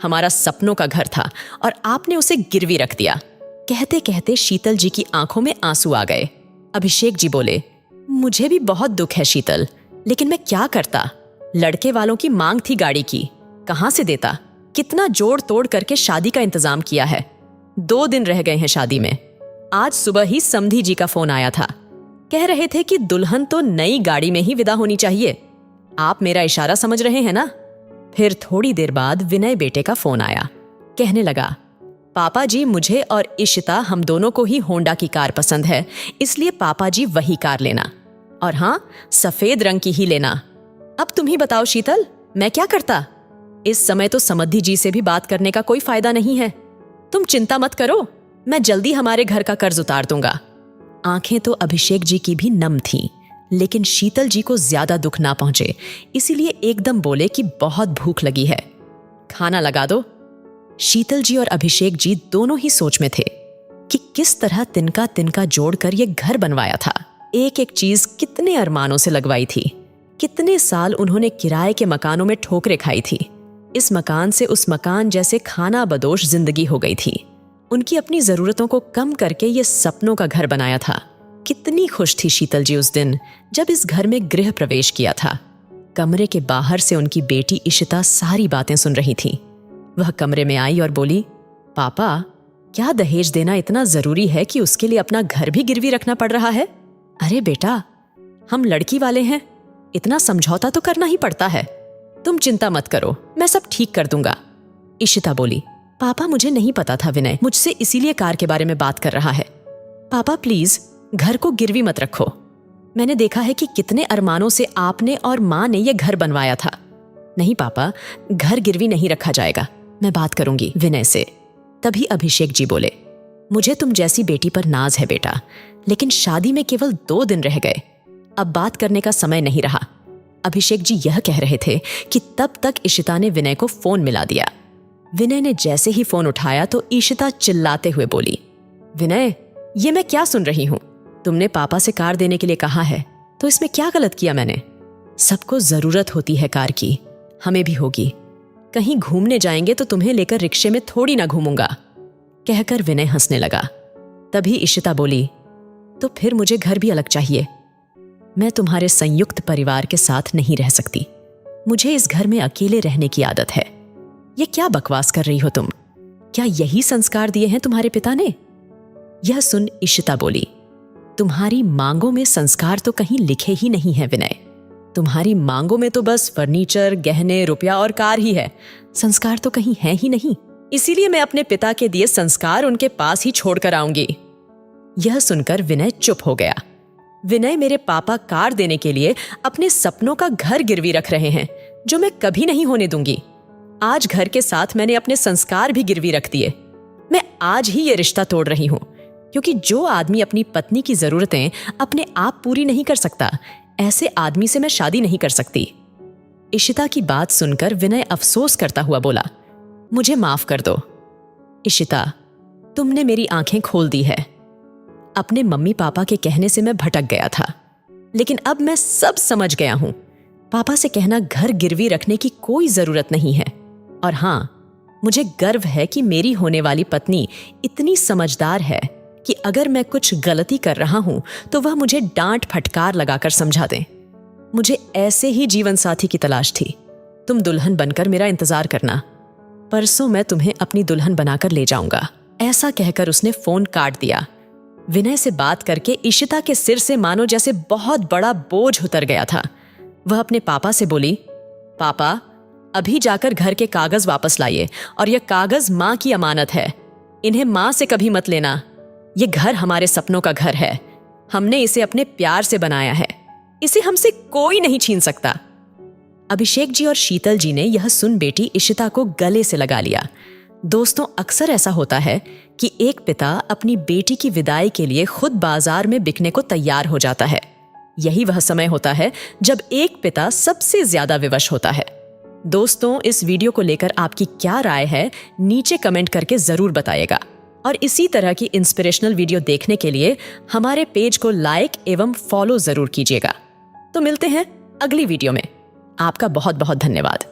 हमारा सपनों का घर था और आपने उसे गिरवी रख दिया। कहते कहते शीतल जी की आंखों में आंसू आ गए। अभिषेक जी बोले, मुझे भी बहुत दुख है शीतल, लेकिन मैं क्या करता। लड़के वालों की मांग थी गाड़ी की, कहां से देता। कितना जोड़ तोड़ करके शादी का इंतजाम किया है। 2 दिन रह गए हैं शादी में। आज सुबह ही समधी जी का फोन आया था। कह रहे थे कि दुल्हन तो नई गाड़ी में ही विदा होनी चाहिए। आप मेरा इशारा समझ रहे हैं ना। फिर थोड़ी देर बाद विनय बेटे का फोन आया। कहने लगा, पापा जी मुझे और इशिता हम दोनों को ही होंडा की कार पसंद है, इसलिए पापा जी वही कार लेना, और हाँ, सफेद रंग की ही लेना। अब तुम ही बताओ शीतल, मैं क्या करता। इस समय तो समधी जी से भी बात करने का कोई फायदा नहीं है। तुम चिंता मत करो, मैं जल्दी हमारे घर का कर्ज उतार दूंगा। आंखें तो अभिषेक जी की भी नम थीं, लेकिन शीतल जी को ज्यादा दुख ना पहुंचे, इसीलिए एकदम बोले कि बहुत भूख लगी है, खाना लगा दो। शीतल जी और अभिषेक जी दोनों ही सोच में थे कि किस तरह तिनका तिनका जोड़कर ये घर बनवाया था। एक एक चीज कितने अरमानों से लगवाई थी। कितने साल उन्होंने किराए के मकानों में ठोकरें खाई थी। इस मकान से उस मकान जैसे खाना बदोश जिंदगी हो गई थी। उनकी अपनी जरूरतों को कम करके ये सपनों का घर बनाया था। कितनी खुश थी शीतल जी उस दिन जब इस घर में गृह प्रवेश किया था। कमरे के बाहर से उनकी बेटी इशिता सारी बातें सुन रही थी। वह कमरे में आई और बोली, पापा, क्या दहेज देना इतना जरूरी है कि उसके लिए अपना घर भी गिरवी रखना पड़ रहा है। अरे बेटा, हम लड़की वाले हैं, इतना समझौता तो करना ही पड़ता है। तुम चिंता मत करो, मैं सब ठीक कर दूंगा। इशिता बोली, पापा मुझे नहीं पता था विनय मुझसे इसीलिए कार के बारे में बात कर रहा है। पापा प्लीज घर को गिरवी मत रखो। मैंने देखा है कि कितने अरमानों से आपने और माँ ने यह घर बनवाया था। नहीं पापा, घर गिरवी नहीं रखा जाएगा, मैं बात करूंगी विनय से। तभी अभिषेक जी बोले, मुझे तुम जैसी बेटी पर नाज है बेटा, लेकिन शादी में केवल 2 दिन रह गए, अब बात करने का समय नहीं रहा। अभिषेक जी यह कह रहे थे कि तब तक इशिता ने विनय को फोन मिला दिया। विनय ने जैसे ही फोन उठाया तो इशिता चिल्लाते हुए बोली, विनय, ये मैं क्या सुन रही हूं। तुमने पापा से कार देने के लिए कहा है, तो इसमें क्या गलत किया मैंने। सबको जरूरत होती है कार की, हमें भी होगी। कहीं घूमने जाएंगे तो तुम्हें लेकर रिक्शे में थोड़ी ना घूमूंगा। कहकर विनय हंसने लगा। तभी इशिता बोली, तो फिर मुझे घर भी अलग चाहिए। मैं तुम्हारे संयुक्त परिवार के साथ नहीं रह सकती। मुझे इस घर में अकेले रहने की आदत है। ये क्या बकवास कर रही हो तुम। क्या यही संस्कार दिए हैं तुम्हारे पिता ने। यह सुन इशिता बोली, तुम्हारी मांगों में संस्कार तो कहीं लिखे ही नहीं है विनय। तुम्हारी मांगों में तो बस फर्नीचर, गहने, रुपया और कार ही है, संस्कार तो कहीं है ही नहीं। इसीलिए मैं अपने पिता के दिए संस्कार उनके पास ही छोड़कर आऊंगी। यह सुनकर विनय चुप हो गया। विनय मेरे पापा कार देने के लिए अपने सपनों का घर गिरवी रख रहे हैं, जो मैं कभी नहीं होने दूंगी। आज घर के साथ मैंने अपने संस्कार भी गिरवी रख दिए। मैं आज ही ये रिश्ता तोड़ रही हूं, क्योंकि जो आदमी अपनी पत्नी की जरूरतें अपने आप पूरी नहीं कर सकता, ऐसे आदमी से मैं शादी नहीं कर सकती। इशिता की बात सुनकर विनय अफसोस करता हुआ बोला, मुझे माफ कर दो। इशिता, तुमने मेरी आंखें खोल दी है। अपने मम्मी पापा के कहने से मैं भटक गया था, लेकिन अब मैं सब समझ गया हूं। पापा से कहना घर गिरवी रखने की कोई जरूरत नहीं है। और हां, मुझे गर्व है कि मेरी होने वाली पत्नी इतनी समझदार है कि अगर मैं कुछ गलती कर रहा हूं तो वह मुझे डांट फटकार लगाकर समझा दे। मुझे ऐसे ही जीवन साथी की तलाश थी। तुम दुल्हन बनकर मेरा इंतजार करना, परसों मैं तुम्हें अपनी दुल्हन बनाकर ले जाऊंगा। ऐसा कहकर उसने फोन काट दिया। विनय से बात करके इशिता के सिर से मानो जैसे बहुत बड़ा बोझ उतर गया था। वह अपने पापा से बोली, पापा, अभी जाकर घर के कागज वापस लाइए, और यह कागज माँ की अमानत है। इन्हें माँ से कभी मत लेना। ये घर हमारे सपनों का घर है। हमने इसे अपने प्यार से बनाया है। इसे हमसे कोई नहीं छीन सकता। अभिषेक जी और शीतल जी ने यह सुन बेटी इशिता को गले से लगा लिया। दोस्तों, अक्सर ऐसा होता है कि एक पिता अपनी बेटी की विदाई के लिए खुद बाजार में बिकने को तैयार हो जाता है। यही वह समय होता है जब एक पिता सबसे ज्यादा विवश होता है। दोस्तों, इस वीडियो को लेकर आपकी क्या राय है, नीचे कमेंट करके जरूर बताइएगा। और इसी तरह की इंस्पिरेशनल वीडियो देखने के लिए हमारे पेज को लाइक एवं फॉलो जरूर कीजिएगा। तो मिलते हैं अगली वीडियो में। आपका बहुत बहुत धन्यवाद।